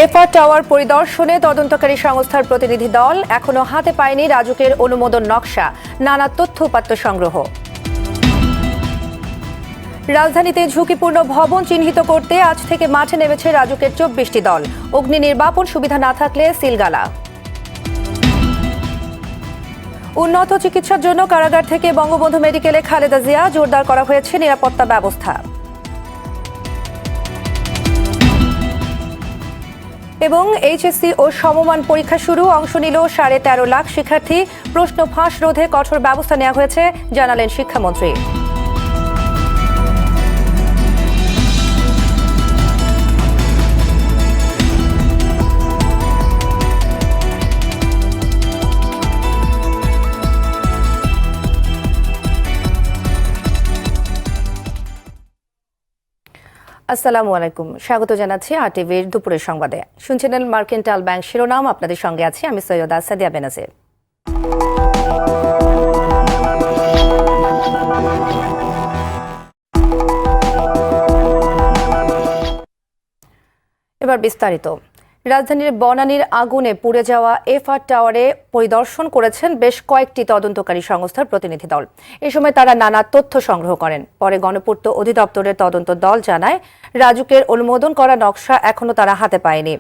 FR tower পরিদর্শনে তদন্তকারী সংস্থার প্রতিনিধি দল এখনো হাতে পায়নি রাজুকের অনুমোদন নকশা, নানা তথ্য উপাত্ত সংগ্রহ। রাজধানীতে ঝুঁকিপূর্ণ ভবন চিহ্নিত করতে আজ থেকে মাঠে নেমেছে রাজুকের 24টি দল। অগ্নি নির্বাপন সুবিধা না থাকলে সিলগালা। উন্নত চিকিৎসার জন্য কারাগার থেকে বঙ্গবন্ধু মেডিকেলে খালেদা জিয়া, জোরদার করা হয়েছে নিরাপত্তা ব্যবস্থা। এবং এইচএসসি ও সমমান পরীক্ষা শুরু, অংশ নিল 13.5 লাখ শিক্ষার্থী। প্রশ্ন ফাঁস রোধে কঠোর ব্যবস্থা নেওয়া হয়েছে, জানালেন শিক্ষামন্ত্রী। আসসালামু আলাইকুম, স্বাগত জানাচ্ছি আরটিভির দুপুরের সংবাদে। শুনছিলেন মার্কেন্টাইল ব্যাংক শিরোনাম। আপনাদের সঙ্গে আছি আমি সৈয়দা সাদিয়া বেনাজির। এবার বিস্তারিত। রাজধানীর বনানীর আগুনে পুড়ে যাওয়া এফআর টাওয়ারে পরিদর্শন করেছেন বেশ কয়েকটি তদন্তকারী সংস্থার প্রতিনিধি দল। এ সময় তারা নানা তথ্য সংগ্রহ করেন। পরে গণপূর্ত অধিদপ্তরের তদন্ত দল জানায়, রাজুকের অনুমোদন করা নকশা এখনো তারা হাতে পায়নি।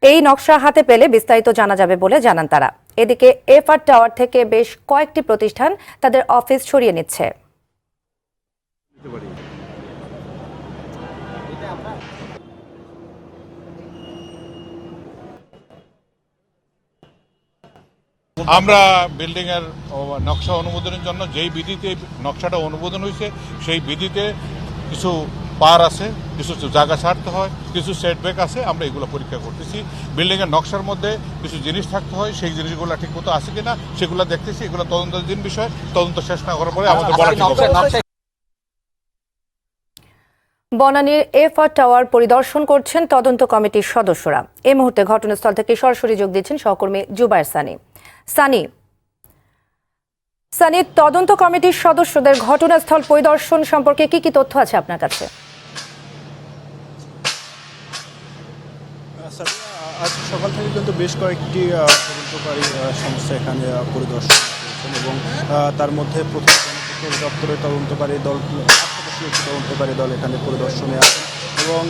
এই নকশা হাতে পেলে বিস্তারিত জানা যাবে বলে জানান তারা। এদিকে এফআর টাওয়ার থেকে বেশ কয়েকটি প্রতিষ্ঠান তাদের অফিস সরিয়ে নিচ্ছে। আমরা বিল্ডিং এর নকশা অনুমোদনের জন্য যেই বিধিতে নকশাটা অনুমোদন হয়েছে সেই বিধিতে কিছু পার আছে, কিছু জায়গা ছাড়তে হয়, কিছু সেটব্যাক আছে। আমরা এগুলো পরীক্ষা করতেছি। বিল্ডিং এর নকশার মধ্যে কিছু জিনিস থাকতে হয়, সেই জিনিসগুলো ঠিক মতো আছে কিনা সেগুলো দেখতেছি। এগুলো তদন্তাধীন বিষয়, তদন্ত শেষ না করার পরে আমাদের বলা ঠিক হবে। বনানীর এফআর টাওয়ার পরিদর্শন করছেন তদন্ত কমিটির সদস্যরা। এই মুহূর্তে ঘটনাস্থল থেকে সরাসরি যোগ দিচ্ছেন সহকর্মী জুবায়ের সানি। সানি, তদন্ত কমিটির সদস্যদের ঘটনাস্থল পরিদর্শন সম্পর্কে কি কি তথ্য আছে আপনার কাছে? আজ সকাল থেকে কিন্তু বেশ কয়েকটি তদন্তকারী সংস্থা এখানে পরিদর্শন করেছেন এবং তার মধ্যে প্রথম গণপূর্ত অধিদপ্তরের তদন্তকারী দল, তদন্তকারী দল এখানে পরিদর্শনে আসেন এবং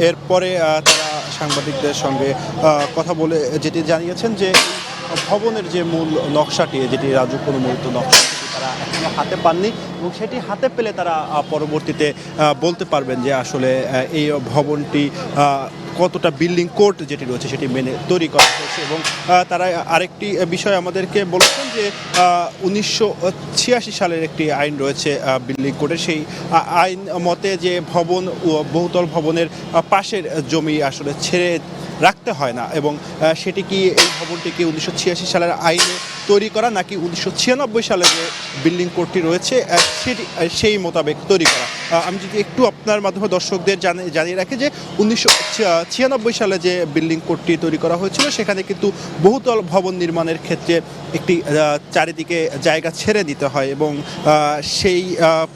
এরপরে তারা সাংবাদিকদের সঙ্গে কথা বলে যেটি জানিয়েছেন যে ভবনের যে মূল নকশাটি, যেটি রাজুক অনুমোদিত নকশা, তারা এখনো হাতে পাননি এবং সেটি হাতে পেলে তারা পরবর্তীতে বলতে পারবেন যে আসলে এই ভবনটি কতটা বিল্ডিং কোড যেটি রয়েছে সেটি মেনে তৈরি করা হয়েছে। এবং তারা আরেকটি বিষয় আমাদেরকে বলেছেন যে 1986 সালের একটি আইন রয়েছে বিল্ডিং কোডের, সেই আইন মতে যে ভবন, বহুতল ভবনের পাশের জমি আসলে ছেড়ে রাখতে হয় না এবং সেটি কি এই ভবনটি কি 1986 সালের আইনে তৈরি করা নাকি 1996 সালে যে বিল্ডিং কোডটি রয়েছে সেটি সেই মোতাবেক তৈরি করা। আমি যদি একটু আপনার মাধ্যমে দর্শকদের জানিয়ে রাখি যে 1996 সালে যে বিল্ডিং কোডটি তৈরি করা হয়েছিল সেখানে কিন্তু বহুতল ভবন নির্মাণের ক্ষেত্রে একটি চারিদিকে জায়গা ছেড়ে দিতে হয় এবং সেই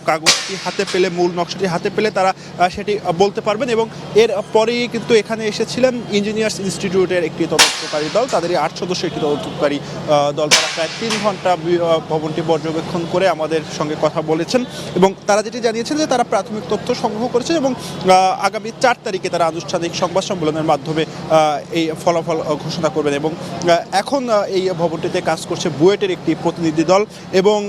কাগজটি হাতে পেলে, মূল নকশাটি হাতে পেলে তারা সেটি বলতে পারবেন। এবং এর পরেই কিন্তু এখানে এসেছিলেন ইঞ্জিনিয়ার্স ইনস্টিটিউটের একটি তদন্তকারী দল, তাদেরই 8 সদস্য একটি তদন্তকারী দল। তারা প্রায় 3 ঘন্টা ভবনটি পর্যবেক্ষণ করে আমাদের সঙ্গে কথা বলেছেন এবং তারা যেটি জানিয়েছেন যে তারা প্রাথমিক তথ্য সংগ্রহ করেছেন এবং আগামী 4 তারিখে তারা আনুষ্ঠানিক সংবাদ সম্মেলনের মাধ্যমে এই ফলাফল ঘোষণা করবেন। এবং এখন এই ভবনটিতে কাজ করছে বুয়েটের একটি প্রতিনিধি দল এবং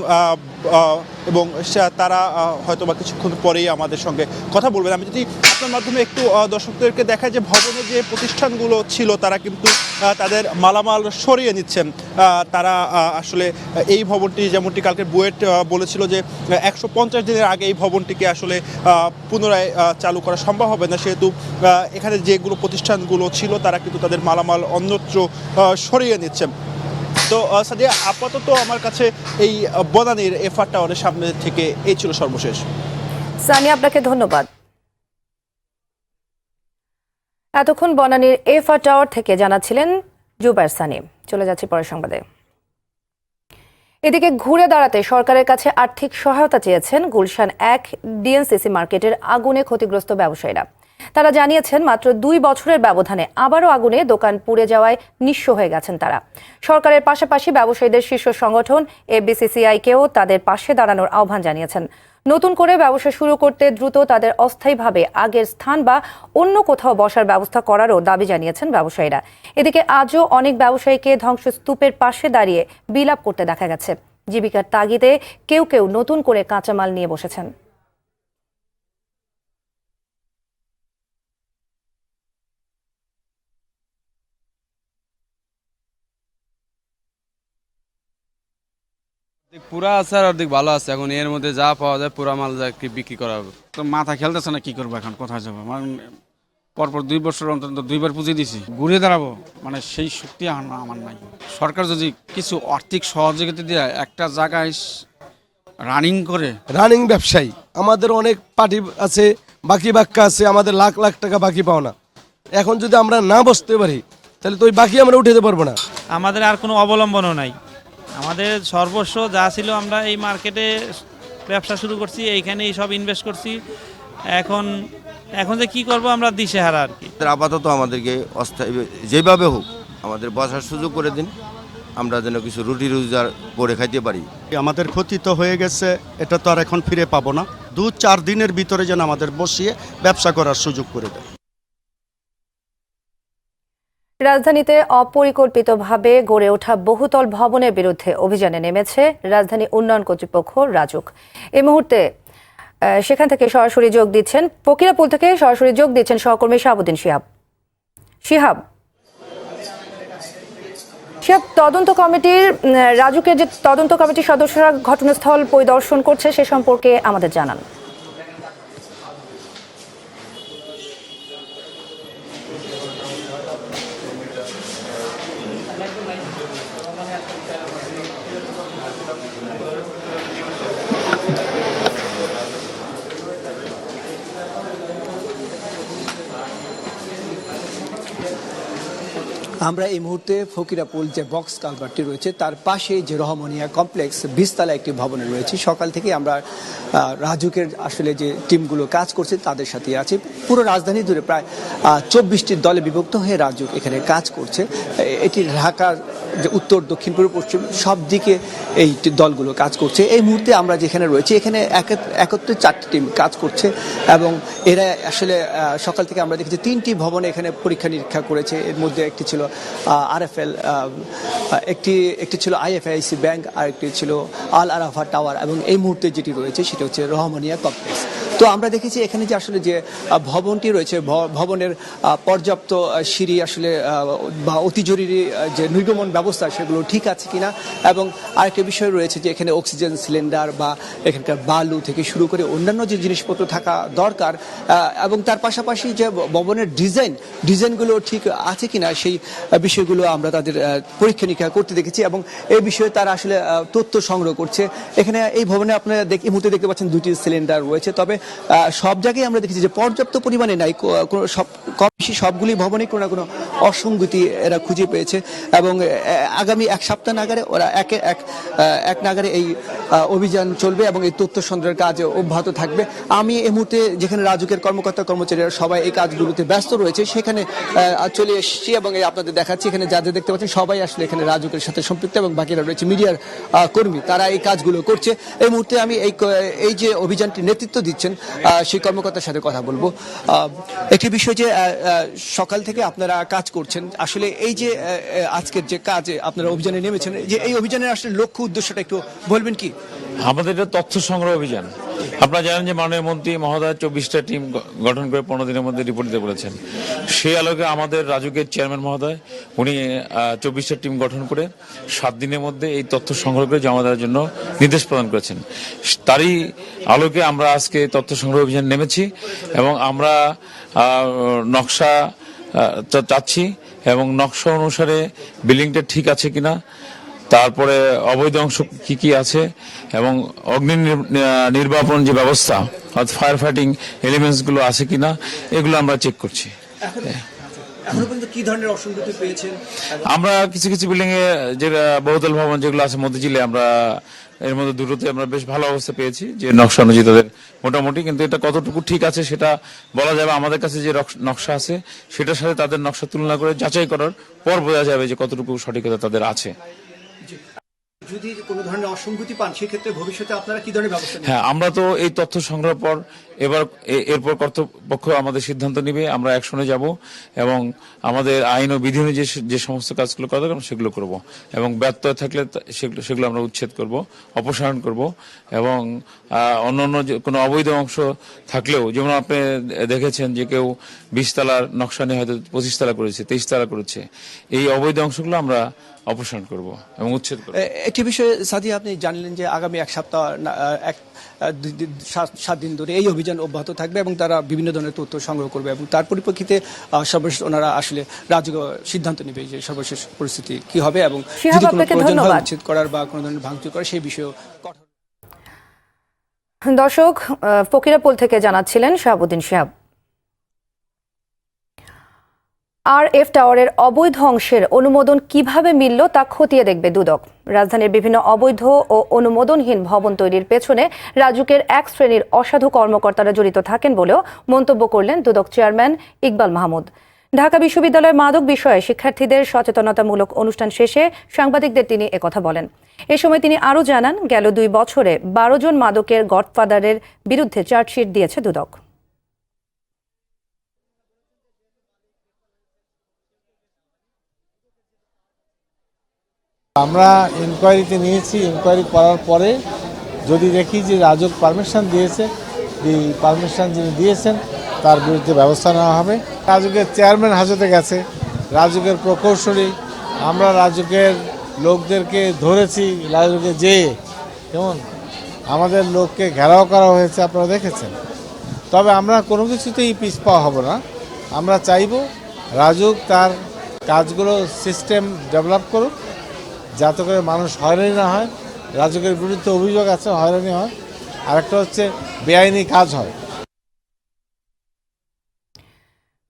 তারা হয়তো বা কিছুক্ষণ পরেই আমাদের সঙ্গে কথা বলবেন। আমি যদি আপনার মাধ্যমে একটু দর্শকদেরকে দেখাই যে ভবনে যে প্রতিষ্ঠানগুলো ছিল তারা কিন্তু তাদের মালামাল সরিয়ে নিচ্ছেন। তারা আসলে এই ভবনটি, যেমনটি কালকে বুয়েট বলেছিল যে 150 দিনের আগে এই ভবনটিকে আসলে পুনরায় চালু করা সম্ভব হবে না, সেহেতু এখানে যেগুলো প্রতিষ্ঠানগুলো ছিল তারা কিন্তু তাদের মালামাল অন্যত্র সরিয়ে নিচ্ছেন। তো সাদিয়া, আপাতত আমার কাছে এই বনানীর এফআর টাওয়ারের সামনে থেকে এই ছিল সর্বশেষ। সানি, আপনাকে ধন্যবাদ। এতক্ষণ বনানীর এফআর টাওয়ার থেকে জানাচ্ছিলেন জুবায়ের সানি। চলে যাচ্ছি পরের সংবাদে। এদিকে ঘুরে দাঁড়াতে সরকারের কাছে আর্থিক সহায়তা চেয়েছেন গুলশান 1 ডিএনসিসি মার্কেটের আগুনে ক্ষতিগ্রস্ত ব্যবসায়ীরা। তারা জানিয়েছেন মাত্র 2 বছরের ব্যবধানে আবারও আগুনে দোকান পুড়ে যাওয়ায় নিঃস্ব হয়ে গেছেন তারা। সরকারের পাশাপাশি ব্যবসায়ীদের শীর্ষ সংগঠন এফবিসিসিআইকেও তাদের পাশে দাঁড়ানোর আহ্বান জানিয়েছেন। নতুন করে ব্যবসা শুরু করতে দ্রুত তাদের অস্থায়ীভাবে আগের স্থান বা অন্য কোথাও বসার ব্যবস্থা করারও দাবি জানিয়েছেন ব্যবসায়ীরা। এদিকে আজও অনেক ব্যবসায়ীকে ধ্বংসস্তূপের পাশে দাঁড়িয়ে বিলাপ করতে দেখা গেছে। জীবিকার তাগিদে কেউ কেউ নতুন করে কাঁচামাল নিয়ে বসেছেন। পুরা আছে আর অর্ধেক ভালো আছে। এখন এর মধ্যে যা পাওয়া যায় পুরা মাল যা বিক্রি করা হবে। তো মাথা খেলতেছে না, কি করবো এখন, কোথায় যাবো? মানে পরপর 2 বছর অন্তত 2বার পুঁজি দিছি, ঘুরে দাঁড়াবো, মানে সেই শক্তি আমার নাই। সরকার যদি কিছু আর্থিক সহযোগিতা দিয়ে একটা জায়গায় রানিং করে, রানিং ব্যবসায়ী আমাদের অনেক পার্টি আছে, বাকি বাক্কা আছে, আমাদের লাখ লাখ টাকা বাকি পাও না। এখন যদি আমরা না বসতে পারি তাহলে তো ওই বাকি আমরা উঠাতে পারবো না। আমাদের আর কোনো অবলম্বনও নাই। আমাদের সর্বস্ব যা ছিল আমরা এই মার্কেটে ব্যবসা শুরু করছি, এইখানেই সব ইনভেস্ট করছি। এখন যে কি করব আমরা দিশেহারা আর কি। আপাতত আমাদেরকে অস্থায়ী যেভাবে হোক আমাদের বসার সুযোগ করে দিন, আমরা যেন কিছু রুটি রোজগার করে খাইতে পারি। আমাদের ক্ষতি তো হয়ে গেছে, এটা তো আর এখন ফিরে পাবো না। 2-4 দিনের ভিতরে যেন আমাদের বসিয়ে ব্যবসা করার সুযোগ করে দেয়। রাজধানীতে অপরিকল্পিতভাবে গড়ে ওঠা বহুতল ভবনের বিরুদ্ধে অভিযানে নেমেছে রাজধানী উন্নয়ন কর্তৃপক্ষ রাজুক। এই মুহূর্তে সেখান থেকে সরাসরি যোগ দিচ্ছেন, ফকিরাপুল থেকে সরাসরি যোগ দিচ্ছেন সহকর্মী শাহাবুদ্দিন শিহাব। তদন্ত কমিটির রাজুকের যে তদন্ত কমিটির সদস্যরা ঘটনাস্থল পরিদর্শন করছে সে সম্পর্কে আমাদের জানান। আমরা এই মুহূর্তে ফকিরাপুল যে বক্স কালভার্টটি রয়েছে তার পাশে যে রহমনিয়া কমপ্লেক্স 20 তলা একটি ভবনে রয়েছে। সকাল থেকে আমরা রাজুকের আসলে যে টিমগুলো কাজ করছে তাদের সাথে আছি। পুরো রাজধানী জুড়ে প্রায় 24টি দলে বিভক্ত হয়ে রাজুক এখানে কাজ করছে। এটি ঢাকার যে উত্তর, দক্ষিণ, পূর্ব, পশ্চিম সব দিকে এই দলগুলো কাজ করছে। এই মুহূর্তে আমরা যেখানে রয়েছি এখানে একত্রে 4টি টিম কাজ করছে এবং এরা আসলে সকাল থেকে আমরা দেখেছি 3টি ভবনে এখানে পরীক্ষা নিরীক্ষা করেছে। এর মধ্যে একটি ছিল আরএফএল, একটি ছিল আইএফআইসি ব্যাংক, আর একটি ছিল আল আরাফা টাওয়ার এবং এই মুহূর্তে যেটি রয়েছে সেটা হচ্ছে রহমানিয়া কমপ্লেক্স। তো আমরা দেখেছি এখানে যে আসলে যে ভবনটি রয়েছে, ভবনের পর্যাপ্ত সিঁড়ি আসলে বা অতি জরুরি যে নির্গমন ব্যবস্থা সেগুলো ঠিক আছে কিনা, এবং আরেকটা বিষয় রয়েছে যে এখানে অক্সিজেন সিলিন্ডার বা এখানকার বালু থেকে শুরু করে অন্যান্য যে জিনিসপত্র থাকা দরকার, এবং তার পাশাপাশি যে ভবনের ডিজাইনগুলো ঠিক আছে কিনা সেই বিষয়গুলো আমরা তাদের পরীক্ষা নিরীক্ষা করতে দেখেছি এবং এই বিষয়ে তারা আসলে তথ্য সংগ্রহ করছে। এখানে এই ভবনে আপনারা এই মুহূর্তে দেখতে পাচ্ছেন 2টি সিলিন্ডার রয়েছে, তবে সব জায়গায় আমরা দেখেছি যে পর্যাপ্ত পরিমাণে নাই। কম বেশি সবগুলি ভবনে কোনো না কোনো অসঙ্গতি এরা খুঁজে পেয়েছে এবং আগামী 1 সপ্তাহ নাগারে ওরা এক নাগারে এই অভিযান চলবে এবং এই তথ্য সংগ্রহের কাজ অব্যাহত থাকবে। আমি এই মুহূর্তে যেখানে রাজুকের কর্মকর্তা কর্মচারীরা সবাই এই কাজগুলোতে ব্যস্ত রয়েছে সেখানে চলে এসেছি এবং আপনাদের দেখাচ্ছি এখানে যাদের দেখতে পাচ্ছেন সবাই আসলে এখানে রাজুকের সাথে সম্পৃক্ত এবং বাকিরা রয়েছে মিডিয়ার কর্মী, তারা এই কাজগুলো করছে। এই মুহূর্তে আমি এই যে অভিযানটি নেতৃত্ব দিচ্ছেন সেই কর্মকর্তার সাথে কথা বলবো। একটি বিষয় যে সকাল থেকে আপনারা কাজ করছেন, আসলে এই যে আজকের যে কাজে আপনারা অভিযানে নেমেছেন, যে এই অভিযানের আসলে লক্ষ্য উদ্দেশ্যটা একটু বলবেন কি? আমাদের এটা তথ্য সংগ্রহ অভিযান। আপনারা জানেন যে মাননীয় মন্ত্রী মহোদয় 24টা টিম গঠন করে 15 দিনের মধ্যে রিপোর্ট দিতে বলেছেন। সেই আলোকে আমাদের রাজুকের চেয়ারম্যান মহোদয় উনি 24টা টিম গঠন করে 7 দিনের মধ্যে এই তথ্য সংগ্রহ করে জমা দেওয়ার জন্য নির্দেশ প্রদান করেছেন। তারই আলোকে আমরা আজকে তথ্য সংগ্রহ অভিযান নেমেছি এবং আমরা নকশা চাচ্ছি এবং নকশা অনুসারে বিল্ডিংটা ঠিক আছে কিনা, তারপরে অবৈধ অংশ কি কি আছে এবং অগ্নি নির্বাপন যে ব্যবস্থা অর্থাৎ ফায়ার ফাইটিং এলিমেন্টস গুলো আছে কিনা এগুলো আমরা চেক করছি। এখনো পর্যন্ত কি ধরনের অসঙ্গতি পেয়েছেন? আমরা কিছু কিছু বিল্ডিং এ যে বহুতল ভবন যেগুলো আছে মতিঝিলে, আমরা এর মধ্যে দুটোতে আমরা বেশ ভালো অবস্থা পেয়েছি, যে নকশা অনুযায়ী তাদের মোটামুটি, কিন্তু এটা কতটুকু ঠিক আছে সেটা বলা যাবে আমাদের কাছে যে নকশা আছে সেটার সাথে তাদের নকশা তুলনা করে যাচাই করার পর বোঝা যাবে যে কতটুকু সঠিকতা তাদের আছে। যদি কোনো ধরনের অসঙ্গতি পান সেক্ষেত্রে ভবিষ্যতে আপনারা কি ধরনের ব্যবস্থা নেবেন? হ্যাঁ, আমরা তো এই তথ্য সংগ্রহের পর এরপর কর্তৃপক্ষ আমাদের সিদ্ধান্ত নিবে, আমরা অ্যাকশনে যাব এবং আমাদের আইন ও বিধি অনুযায়ী যে সমস্ত কাজগুলো করা দরকার সেগুলো করব এবং ব্যত্যয় থাকলে সেগুলো আমরা উচ্ছেদ করব, অপসারণ করব এবং অন্যান্য কোনো অবৈধ অংশ থাকলেও, যেমন আপনি দেখেছেন যে কেউ 20 তলার নকশা নিয়ে হয়তো 25 তলা করেছে, 23 তলা করেছে, এই অবৈধ অংশগুলো আমরা অপসারণ করব এবং উচ্ছেদ করব। একটি বিষয়ে সাদিয়া, আপনি জানলেন যে আগামী 7 দিন ধরে এই অভিযান অব্যাহত থাকবে এবং তারা বিভিন্ন ধরনের তথ্য সংগ্রহ করবে এবং তার পরিপ্রেক্ষিতে সর্বশেষ ওনারা আসলে রাজুকে সিদ্ধান্ত নেবে যে সর্বশেষ পরিস্থিতি কি হবে এবং যদি কোনো প্রয়োজন হয় উচ্ছেদ করার বা কোনো ধরনের ভাঙচুর করার সেই বিষয়েও কঠোর। দর্শক, ফকিরাপুল থেকে জানাচ্ছিলেন শাহাবুদ্দিন শিহাব। RF টাওয়ারের অবৈধ অংশের অনুমোদন কিভাবে মিলল তা খতিয়ে দেখবে দুদক। রাজধানীর বিভিন্ন অবৈধ ও অনুমোদনহীন ভবন তৈরির পেছনে রাজুকের এক শ্রেণীর অসাধু কর্মকর্তারা জড়িত থাকেন বলেও মন্তব্য করলেন দুদক চেয়ারম্যান ইকবাল মাহমুদ। ঢাকা বিশ্ববিদ্যালয়ের মাদক বিষয়ে শিক্ষার্থীদের সচেতনতামূলক অনুষ্ঠান শেষে সাংবাদিকদের তিনি একথা বলেন। এ সময় তিনি আরও জানান, গেল 2 বছরে 12 জন মাদকের গডফাদারের বিরুদ্ধে চার্জশিট দিয়েছে দুদক। আমরা ইনকোয়ারিতে নিয়েছি, ইনকোয়ারি করার পরে যদি দেখি যে রাজুক পারমিশন দিয়েছে, এই পারমিশন যিনি দিয়েছেন তার বিরুদ্ধে ব্যবস্থা নেওয়া হবে। রাজুকের চেয়ারম্যান হাজতে গেছে, রাজুকের প্রকৌশলী, আমরা রাজুকের লোকদেরকে ধরেছি, রাজুকে যেয়ে কেমন আমাদের লোককে ঘেরাও করা হয়েছে, আপনারা দেখেছেন। তবে আমরা কোনো কিছুতেই পিছপা হব না। আমরা চাইব রাজুক তার কাজগুলো সিস্টেম ডেভেলপ করুক, যাতে করে মানুষ হয়রানি না হয়। রাজুকের বিরুদ্ধে অভিযোগ আছে হয়রানি হয়, আরেকটা হচ্ছে বেআইনি কাজ হয়।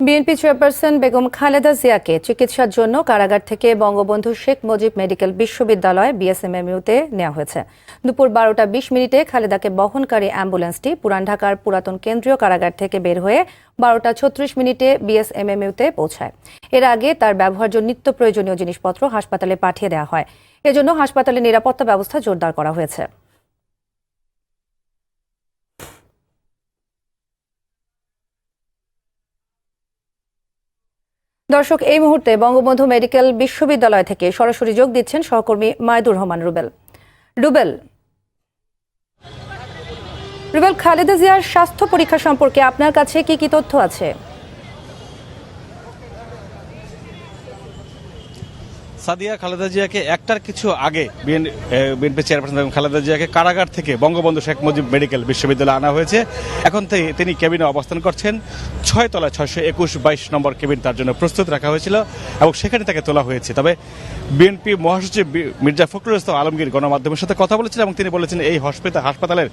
বিএনপি চেয়ারপারসন বেগম খালেদা জিয়াকে চিকিৎসার জন্য কারাগার থেকে বঙ্গবন্ধু শেখ মুজিব মেডিকেল বিশ্ববিদ্যালয় বিএসএমএমইউতে নেওয়া হয়েছে। দুপুর 12টা 20 মিনিটে খালেদাকে বহনকারী অ্যাম্বুলেন্সটি পুরান ঢাকার পুরাতন কেন্দ্রীয় কারাগার থেকে বের হয়ে 12টা 36 মিনিটে বিএসএমএমইউতে পৌঁছায়। এর আগে তার ব্যবহার্য নিত্য প্রয়োজনীয় জিনিসপত্র হাসপাতালে পাঠিয়ে দেওয়া হয়। এজন্য হাসপাতালের নিরাপত্তা ব্যবস্থা জোরদার করা হয়েছে। দর্শক, এই মুহূর্তে বঙ্গবন্ধু মেডিকেল বিশ্ববিদ্যালয় থেকে সরাসরি যোগ দিচ্ছেন সহকর্মী মাইদুর রহমান রুবেল। রুবেল, খালেদা জিয়ার স্বাস্থ্য পরীক্ষা সম্পর্কে আপনার কাছে কি কি তথ্য আছে? সাদিয়া, খালেদা জিয়াকে একটার কিছু আগে বিএনপি চেয়ারপারসন এবং খালেদা জিয়াকে কারাগার থেকে বঙ্গবন্ধু শেখ মুজিব মেডিকেল বিশ্ববিদ্যালয়ে আনা হয়েছে। এখন তিনি কেবিনে অবস্থান করছেন। 6 তলায় 621-22 নম্বর কেবিন তার জন্য প্রস্তুত রাখা হয়েছিল এবং সেখানে তাকে তোলা হয়েছে। তবে বিএনপি মহাসচিব মির্জা ফখরুল ইসলাম আলমগীর গণমাধ্যমের সাথে কথা বলেছেন এবং তিনি বলেছেন এই হাসপাতালের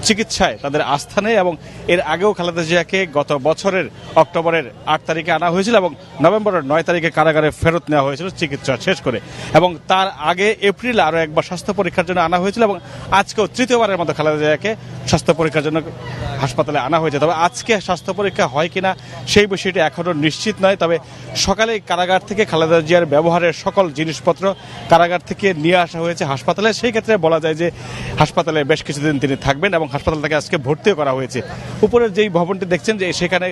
চিকিৎসায় তাদের আস্থা নেই এবং এর আগেও খালেদা জিয়াকে গত বছরের অক্টোবরের 8 তারিখে আনা হয়েছিল এবং নভেম্বরের 9 তারিখে কারাগারে ফেরত নেওয়া হয়েছিল চিকিৎসা শেষ করে, এবং তার আগে এপ্রিলে আরও একবার স্বাস্থ্য পরীক্ষার জন্য আনা হয়েছিল এবং আজকেও তৃতীয়বারের মতো খালেদা জিয়াকে স্বাস্থ্য পরীক্ষার জন্য হাসপাতালে আনা হয়েছে। তবে আজকে স্বাস্থ্য পরীক্ষা হয় কিনা সেই বিষয়টি এখনও নিশ্চিত নয়। তবে সকালে কারাগার থেকে খালেদা জিয়ার ব্যবহারের সকল জিনিসপত্র কারাগার থেকে নিয়ে আসা হয়েছে হাসপাতালে। সেই ক্ষেত্রে বলা যায় যে হাসপাতালে বেশ কিছুদিন তিনি থাকবেন এবং হাসপাতাল থেকে আজকে ভর্তিও করা হয়েছে। উপরের যেই ভবনটি দেখছেন যে সেখানে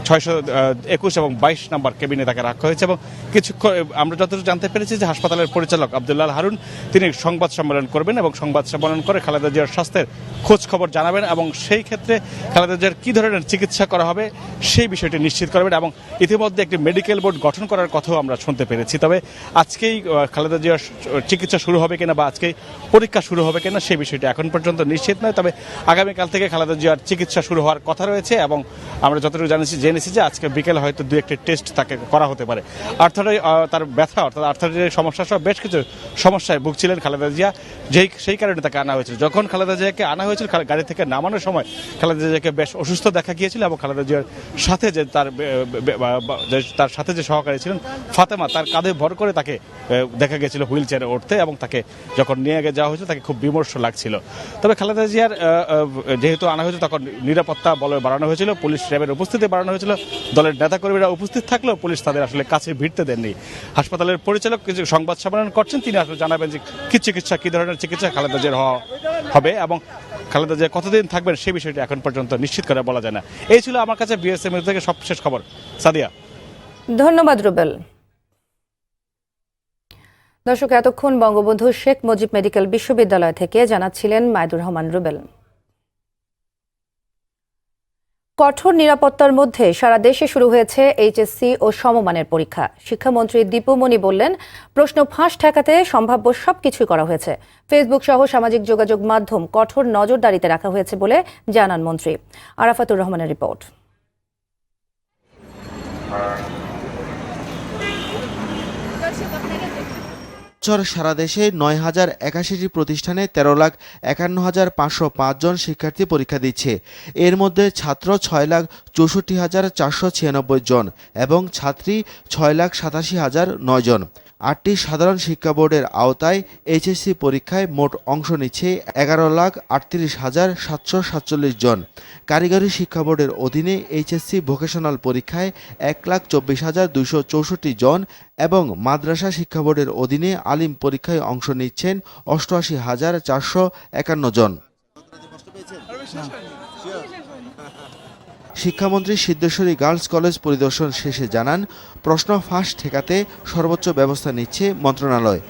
621 এবং 22 নম্বর কেবিনে তাকে রাখা হয়েছে এবং কিছুক্ষণ আমরা যতটুকু জানতে পেরেছি যে হাসপাতালের পরিচালক আব্দুল্লাহ হারুন তিনি সংবাদ সম্মেলন করবেন এবং সংবাদ সম্মেলন করে খালেদা জিয়ার স্বাস্থ্যের খোঁজ খবর জানাবেন এবং সেই ক্ষেত্রে খালেদা জিয়ার কী ধরনের চিকিৎসা করা হবে সেই বিষয়টি নিশ্চিত করবেন এবং ইতিমধ্যে একটি মেডিকেল বোর্ড গঠন করার কথাও আমরা শুনতে পেরেছি। তবে আজকেই খালেদা জিয়ার চিকিৎসা শুরু হবে কিনা বা আজকেই পরীক্ষা শুরু হবে কিনা সেই বিষয়টি এখন পর্যন্ত নিশ্চিত নয়। তবে আগামীকাল থেকে খালেদা জিয়ার চিকিৎসা শুরু হওয়ার কথা রয়েছে এবং আমরা যতটুকু জানিয়েছি জেনেছি যে আজকে বিকেলে হয়তো 2-1টি টেস্ট তাকে করা হতে পারে। অর্থাৎ তার ব্যথা অর্থাৎ আর্থারাইটিসের সমস্যা সহ বেশ কিছু সমস্যায় ভুগছিলেন খালেদা জিয়া, সেই কারণে তাকে আনা হয়েছিল। যখন খালেদা জিয়াকে আনা হয়েছিল গাড়ি থেকে নামানোর সময় খালেদা জিয়াকে বেশ অসুস্থ দেখা গিয়েছিল এবং খালেদা জিয়ার সাথে যে তার সাথে যে সহকারী ছিলেন ফাতেমা, তার কাঁধে ভর করে তাকে দেখা গেছিল হুইল চেয়ারে উঠতে, এবং তাকে যখন নিয়ে যাওয়া হয়েছিল তাকে খুব বিমর্ষ লাগছিল। তবে খালেদা জিয়ার যেহেতু আনা হয়েছিল তখন নিরাপত্তা বল বাড়ানো হয়েছিল, পুলিশ র্যাবের উপস্থিতি বাড়ানো হয়েছিল, দলের নেতাকর্মীরা উপস্থিত থাকলেও পুলিশ তাদের আসলে কাছে ভিড়তে দেননি। হাসপাতালের পরিচালক কিছু সংবাদ সম্মেলন করছেন, তিনি আসলে জানাবেন যে কি ধরনের চিকিৎসা খালেদা জিয়ার হবে এবং খালেদা জিয়া কতদিন থাকবেন সেই বিষয়টি এখন পর্যন্ত নিশ্চিত করে বলা যায় না। এই ছিল আমার কাছে বিএসএম থেকে সবশেষ খবর। সাদিয়া, ধন্যবাদ রুবেল। দর্শক, এতক্ষণ বঙ্গবন্ধু শেখ মুজিব মেডিকেল বিশ্ববিদ্যালয় থেকে জানাচ্ছিলেন মাইদুর রহমান রুবেল। কঠোর নিরাপত্তার মধ্যে সারা দেশে শুরু হয়েছে এইচএসসি ও সমমানের পরীক্ষা। শিক্ষামন্ত্রী দীপুমণি বললেন, প্রশ্ন ফাঁস ঠেকাতে সম্ভাব্য সবকিছুই করা হয়েছে। ফেসবুক সহ সামাজিক যোগাযোগ মাধ্যম কঠোর নজরদারিতে রাখা হয়েছে বলে জানান মন্ত্রী। আরাফাতুর রহমানের রিপোর্ট। সারা দেশে ৯,০৮১টি প্রতিষ্ঠানে ১৩,৫১,৫০৫ জন শিক্ষার্থী পরীক্ষা দিচ্ছে। এর মধ্যে ছাত্র ৬,৬৪,৪৯৬ জন এবং ছাত্রী ৬,৮৭,০০৯ জন। ৮টি সাধারণ শিক্ষা বোর্ডের আওতায় এইচএসসি পরীক্ষায় মোট অংশ নিচ্ছে ১১,৩৮,৭৪৭ জন। কারিগরি শিক্ষা বোর্ডের অধীনে এইচএসসি ভোকেশনাল পরীক্ষায় ১,২৪,২৬৪ জন এবং মাদ্রাসা শিক্ষা বোর্ডের অধীনে আলিম পরীক্ষায় অংশ নিচ্ছেন ৮৮,৪৫১ জন। শিক্ষামন্ত্রী সিদ্ধেশ্বরী গার্লস কলেজ পরিদর্শন শেষে জানান, প্রশ্ন ফাঁস ঠেকাতে সর্বোচ্চ ব্যবস্থা নিচ্ছে মন্ত্রণালয়।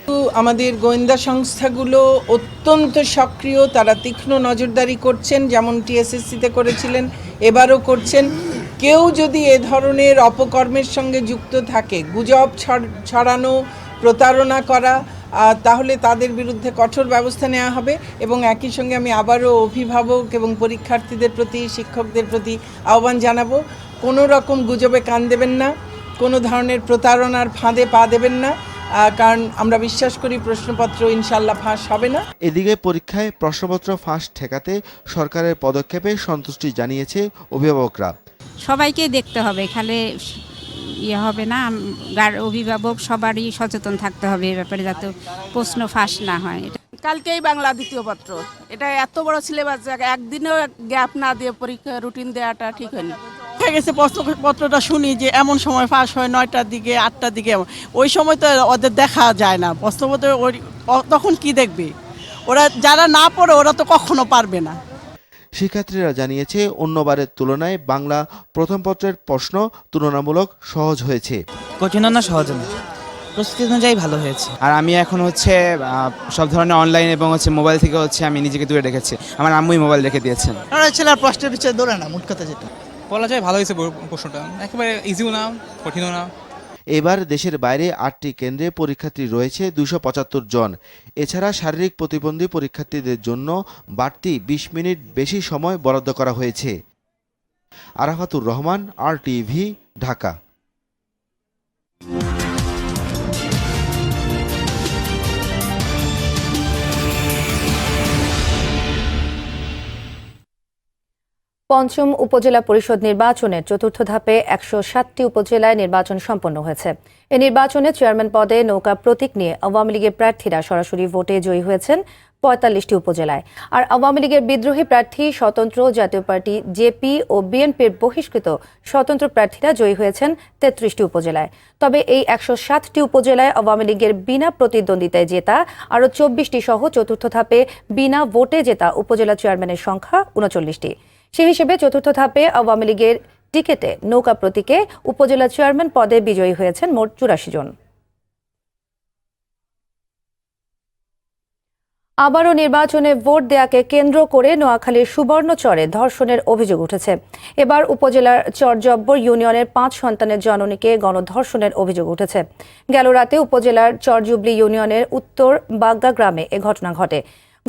আমাদের গোয়েন্দা সংস্থাগুলো অত্যন্ত সক্রিয়, তারা তীক্ষ্ণ নজরদারি করছেন, যেমন টিএসএসসিতে করেছিলেন, এবারও করছেন। কেউ যদি এ ধরনের অপকর্মের সঙ্গে যুক্ত থাকে, গুজব ছড়ানো, প্রতারণা করা, তাহলে তাদের বিরুদ্ধে কঠোর ব্যবস্থা নেওয়া হবে। এবং একই সঙ্গে আমি আবারও অভিভাবক এবং পরীক্ষার্থীদের প্রতি, শিক্ষকদের প্রতি আহ্বান জানাবো, কোনো রকম গুজবে কান দেবেন না, কোনো ধরনের প্রতারণার ফাঁদে পা দেবেন না, কারণ আমরা বিশ্বাস করি প্রশ্নপত্র ইনশাল্লাহ ফাঁস হবে না। এদিকে পরীক্ষায় প্রশ্নপত্র ফাঁস ঠেকাতে সরকারের পদক্ষেপে সন্তুষ্টি জানিয়েছে অভিভাবকরা। সবাইকে দেখতে হবে, খালি হবে না, অভিভাবক সবারই সচেতন থাকতে হবে এ ব্যাপারে, যাতে প্রশ্ন ফাঁস না হয়। কালকেই বাংলা দ্বিতীয় পত্র, এটা এত বড় সিলেবাস, একদিনও গ্যাপ না দিয়ে পরীক্ষা রুটিন দেওয়াটা ঠিক হয়নি। গেছে প্রশ্নপত্রটা শুনি যে এমন সময় ফাঁস হয় 9টার দিকে 8টার দিকে, ওই সময় তো ওদের দেখা যায় না প্রশ্নপত্র, তখন কি দেখবে ওরা? যারা না পড়ে ওরা তো কখনো পারবে না। শিক্ষার্থীরা জানিয়েছে, অন্যবারের তুলনায় বাংলা প্রথম পত্রের প্রশ্ন তুলনামূলক সহজ হয়েছে। কঠিন না, সহজ না, প্রস্তুতি অনুযায়ী ভালো হয়েছে। আর আমি এখন সব ধরনের অনলাইন এবং মোবাইল থেকে আমি নিজেকে দূরে রেখেছি। আমার আম্মুই মোবাইল রেখে দিয়েছেন। ছেলের প্রশ্নের পিছিয়ে দৌড়ে না, মোট কথা যেটা বলা যায় ভালো হয়েছে প্রশ্নটা, একেবারে ইজিও না কঠিনও না। এবার দেশের বাইরে 8টি কেন্দ্রে পরীক্ষার্থী রয়েছে 275 জন। এছাড়া শারীরিক প্রতিবন্ধী পরীক্ষার্থীদের জন্য বাড়তি 20 মিনিট বেশি সময় বরাদ্দ করা হয়েছে। আরাফাতুর রহমান, RTV, ঢাকা। পঞ্চম উপজেলা পরিষদ নির্বাচনের চতুর্থ ধাপে 107টি উপজেলায় নির্বাচন সম্পন্ন হয়েছে। এই নির্বাচনে চেয়ারম্যান পদে নৌকা প্রতীক নিয়ে আওয়ামী লীগের প্রার্থীরা সরাসরি ভোটে জয়ী হয়েছেন 45টি উপজেলায়। আর আওয়ামী লীগের বিদ্রোহী প্রার্থী, স্বতন্ত্র জাতীয় পার্টি জেপি ও বিএনপির বহিষ্কৃত স্বতন্ত্র প্রার্থীরা জয়ী হয়েছেন 33টি উপজেলায়। তবে এই 107টি উপজেলায় আওয়ামী লীগের বিনা প্রতিদ্বন্দ্বিতায় জেতা আরও 24টি সহ চতুর্থ ধাপে বিনা ভোটে জেতা উপজেলা চেয়ারম্যানের সংখ্যা 39টি। সেই হিসেবে চতুর্থ ধাপে আওয়ামী লীগের টিকেটে নৌকা প্রতীকে উপজেলা চেয়ারম্যান পদে বিজয়ী হয়েছেন মোট 84 জন। আবারও নির্বাচনে ভোট দেয়াকে কেন্দ্র করে নোয়াখালীর সুবর্ণচরে ধর্ষণের অভিযোগ উঠেছে। এবার উপজেলার চরজব্বর ইউনিয়নের 5 সন্তানের জননীকে গণধর্ষণের অভিযোগ উঠেছে। গেল রাতে উপজেলার চরজুবলি ইউনিয়নের উত্তর বাগ্গা গ্রামে এ ঘটনা ঘটে।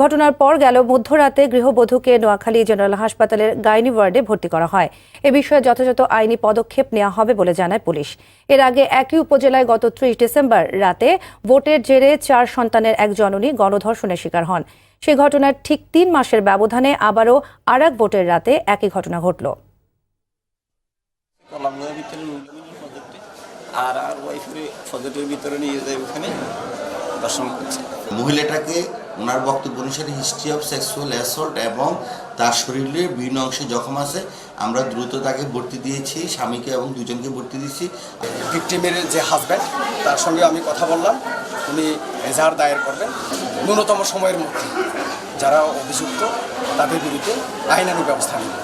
ঘটনার পর গেল মধ্যরাতে গৃহবধূকে নোয়াখালী জেনারেল হাসপাতালের গাইনি ওয়ার্ডে ভর্তি করা হয়। এ বিষয়ে যথাযথ আইনি পদক্ষেপ নেওয়া হবে বলে জানায় পুলিশ। এর আগে একই উপজেলায় গত ৩০ ডিসেম্বর রাতে ভোটের জেরে ৪ সন্তানের এক জননী গণধর্ষণের শিকার হন। সেই ঘটনার ঠিক ৩ মাসের ব্যবধানে আবারও আরেক ভোটের রাতে একই ঘটনা ঘটল। মহিলাটাকে ওনার বক্তব্য অনুসারে হিস্ট্রি অফ সেক্সুয়াল অ্যাসল্ট এবং তার শরীরের বিভিন্ন অংশে জখম আছে। আমরা দ্রুত তাকে ভর্তি দিয়েছি, স্বামীকে এবং দুজনকে ভর্তি দিয়েছি। ভিকটিমের যে হাজব্যান্ড তার সঙ্গে আমি কথা বললাম, উনি এজাহার দায়ের করবেন ন্যূনতম সময়ের মধ্যে। যারা অভিযুক্ত তাদের বিরুদ্ধে আইনানুগ ব্যবস্থা নেবে।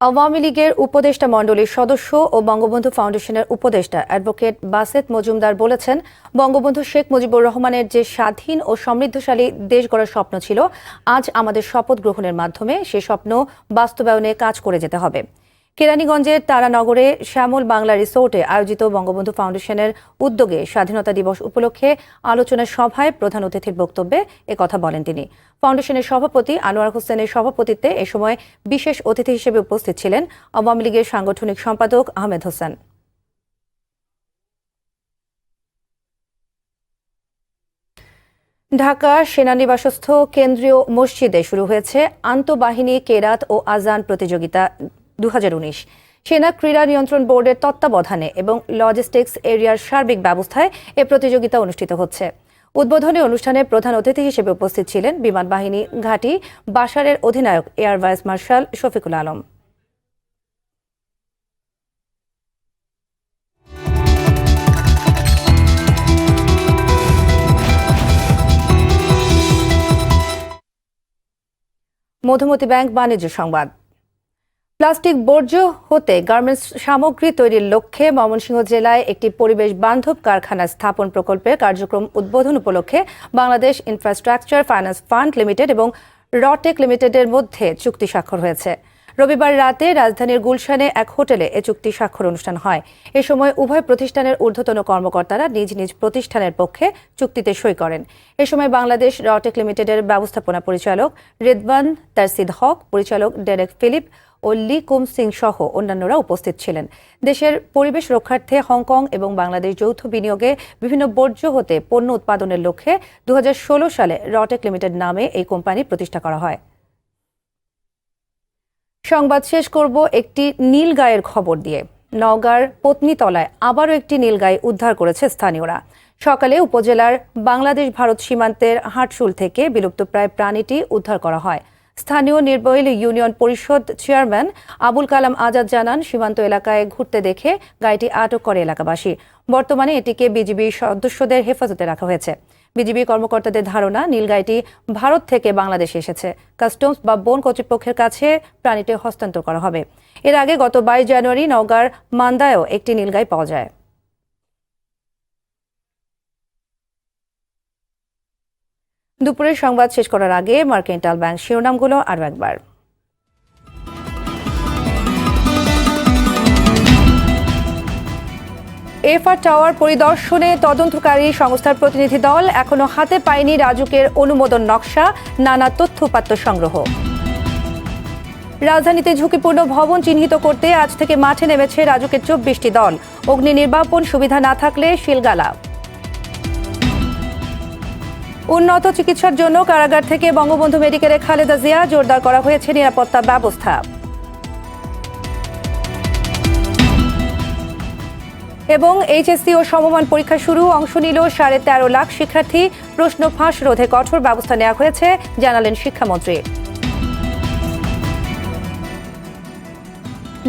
আওয়ামী লীগের উপদেষ্টা মণ্ডলীর সদস্য ও বঙ্গবন্ধু ফাউন্ডেশনের উপদেষ্টা অ্যাডভোকেট বাসেত মজুমদার বলেছেন, বঙ্গবন্ধু শেখ মুজিবুর রহমানের যে স্বাধীন ও সমৃদ্ধশালী দেশ গড়ার স্বপ্ন ছিল, আজ আমাদের শপথ গ্রহণের মাধ্যমে সে স্বপ্ন বাস্তবায়নে কাজ করে যেতে হবে। কেরানীগঞ্জের তারানগরে শ্যামল বাংলা রিসোর্টে আয়োজিত বঙ্গবন্ধু ফাউন্ডেশনের উদ্যোগে স্বাধীনতা দিবস উপলক্ষে আলোচনা সভায় প্রধান অতিথির বক্তব্যে একথা বলেন তিনি। ফাউন্ডেশনের সভাপতি আনোয়ার হোসেনের সভাপতিত্বে এ সময় বিশেষ অতিথি হিসেবে উপস্থিত ছিলেন আওয়ামী লীগের সাংগঠনিক সম্পাদক আহমেদ হোসেন। ঢাকা সেনানিবাসস্থ কেন্দ্রীয় মসজিদে শুরু হয়েছে আন্তঃবাহিনী কেরাত ও আজান প্রতিযোগিতা 2019। সেনা ক্রীড়া নিয়ন্ত্রণ বোর্ডের তত্ত্বাবধানে এবং লজিস্টিক্স এরিয়ার সার্বিক ব্যবস্থায় এ প্রতিযোগিতা অনুষ্ঠিত হচ্ছে। উদ্বোধনী অনুষ্ঠানে প্রধান অতিথি হিসেবে উপস্থিত ছিলেন বিমান বাহিনী ঘাঁটি বাসারের অধিনায়ক air vice marshal Shafiqul Alam. Madhumati bank বাণিজ্য সংবাদ। প্লাস্টিক বর্জ্য হতে গার্মেন্টস সামগ্রী তৈরির লক্ষ্যে ময়মনসিংহ জেলায় একটি পরিবেশ বান্ধব কারখানা স্থাপন প্রকল্পের কার্যক্রম উদ্বোধন উপলক্ষে Bangladesh infrastructure finance fund limited এবং রটেক লিমিটেডের মধ্যে চুক্তি স্বাক্ষর হয়েছে। রবিবার রাতে রাজধানীর গুলশানে এক হোটেলে এ চুক্তি স্বাক্ষর অনুষ্ঠান হয়। এ সময় উভয় প্রতিষ্ঠানের ঊর্ধ্বতন কর্মকর্তারা নিজ নিজ প্রতিষ্ঠানের পক্ষে চুক্তিতে সই করেন। এ সময় বাংলাদেশ রটেক লিমিটেডের ব্যবস্থাপনা পরিচালক রেদওয়ান তারসিদ হক, পরিচালক ডেরেক ফিলিপ ও লি কুম সিং সহ অন্যান্যরা উপস্থিত ছিলেন। দেশের পরিবেশ রক্ষার্থে হংকং এবং বাংলাদেশ যৌথ বিনিয়োগে বিভিন্ন বর্জ্য হতে পণ্য উৎপাদনের লক্ষ্যে 2016 সালে রটেক লিমিটেড নামে এই কোম্পানি প্রতিষ্ঠা করা হয়। সংবাদ শেষ করব একটি নীলগাইয়ের খবর দিয়ে। নওগাঁর পত্নীতলায় আবারও একটি নীলগাই উদ্ধার করেছে স্থানীয়রা। সকালে উপজেলার বাংলাদেশ ভারত সীমান্তের হাটশুল থেকে বিলুপ্তপ্রায় প্রাণীটি উদ্ধার করা হয়। স্থানীয় নির্বাহী ইউনিয়ন পরিষদ চেয়ারম্যান আবুল কালাম আজাদ জানান, সীমান্ত এলাকায় ঘুরতে দেখে গাইটি আটক করে এলাকাবাসী। বর্তমানে এটিকে বিজিবি সদস্যদের হেফাজতে রাখা হয়েছে। বিজিবি কর্মকর্তাদের ধারণা, নীলগাইটি ভারত থেকে বাংলাদেশে এসেছে। কাস্টমস বা বন কর্তৃপক্ষের কাছে প্রাণীটি হস্তান্তর করা হবে। এর আগে গত 22 জানুয়ারি নওগাঁর মান্দায়ও একটি নীলগাই পাওয়া যায়। দুপুরের সংবাদ শেষ করার আগে মার্কেন্টাইল ব্যাংক শিরোনামগুলো আরও একবার। এফআর টাওয়ার পরিদর্শনে তদন্তকারী সংস্থার প্রতিনিধি দল এখনো হাতে পায়নি রাজুকের অনুমোদন নকশা, নানা তথ্য উপাত্ত সংগ্রহ। রাজধানীতে ঝুঁকিপূর্ণ ভবন চিহ্নিত করতে আজ থেকে মাঠে নেমেছে রাজুকের 24টি দল। অগ্নি নির্বাপন সুবিধা না থাকলে শিলগালা। উন্নত চিকিৎসার জন্য কারাগার থেকে বঙ্গবন্ধু মেডিকেলে খালেদা জিয়া, জোরদার করা হয়েছে নিরাপত্তা ব্যবস্থা। এবং এইচএসসি ও সমমান পরীক্ষা শুরু, অংশ নিল 13.5 লাখ শিক্ষার্থী। প্রশ্ন ফাঁস রোধে কঠোর ব্যবস্থা নেওয়া হয়েছে, জানালেন শিক্ষামন্ত্রী।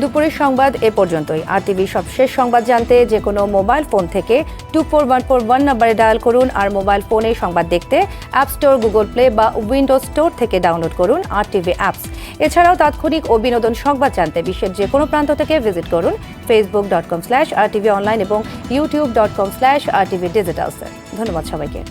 দুপুরের সংবাদ এ পর্যন্তই। আর টিভি সবশেষ সংবাদ জানতে যে কোনো মোবাইল ফোন থেকে 24141 নম্বরে ডায়াল করুন। আর মোবাইল ফোনে সংবাদ দেখতে অ্যাপ স্টোর, গুগল প্লে বা উইন্ডোজ স্টোর থেকে ডাউনলোড করুন আর টিভি অ্যাপস। এছাড়াও তাৎক্ষণিক ও বিনোদন সংবাদ জানতে বিশ্বের যে কোনো প্রান্ত থেকে ভিজিট করুন facebook.com/rtvonline এবং youtube.com/rtvdigitals। ধন্যবাদ সবাইকে।